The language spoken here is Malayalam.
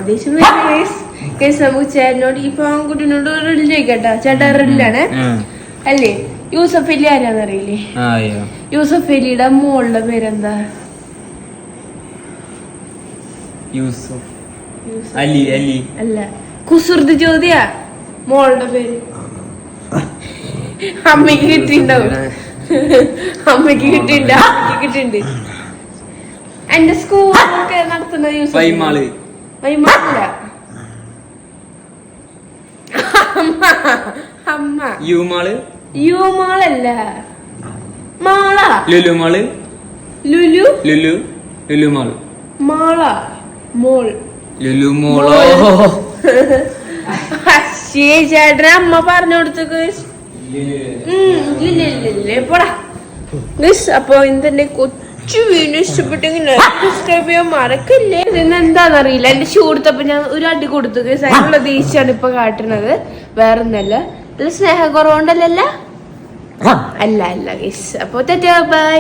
ദേഷ്യം നമുക്ക് ചേട്ടനോട് ഈ പാൻകുട്ടിനോട് റില്ല ചോദിക്കട്ടാ. ചേട്ടാ റില്ലാണ് അല്ലേ? യൂസഫ് അലി ആരാന്നറിയില്ലേ? യൂസഫ് അലിയുടെ മോളുടെ പേരെന്താ? അല്ല, കുസൃതി ചോദ്യാ. മോളുടെ പേര് അമ്മക്ക് കിട്ടിണ്ടാവും. അമ്മക്ക് കിട്ടിണ്ട്, അമ്മക്ക് കിട്ടിണ്ട്. എന്റെ സ്കൂളൊക്കെ നടത്തുന്ന യൂസഫ് വൈമാളില്ല. അമ്മ യുമാളല്ല, മാള. ലുലു മാള മോൾ. ചേട്ടനെ അമ്മ പറഞ്ഞു കൊടുത്തു. പോടാ. അപ്പൊ ഇന്നെ കൊച്ചു വീഡിയോ ഇഷ്ടപ്പെട്ടെങ്കിൽ സബ്സ്ക്രൈബ് ചെയ്യാൻ മറക്കല്ലേ. ഇന്നെന്താന്നറിയില്ല, എന്റെ ഷൂ കൊടുത്തപ്പോ ഞാൻ ഒരു അടി കൊടുത്തു. അതിനുള്ള ദേഷ്യാണ് ഇപ്പൊ കാട്ടുന്നത്, വേറൊന്നല്ല. അല്ല സ്നേഹക്കുറവുണ്ടല്ല. അല്ല ഗൈസ്. അപ്പൊ ബൈ.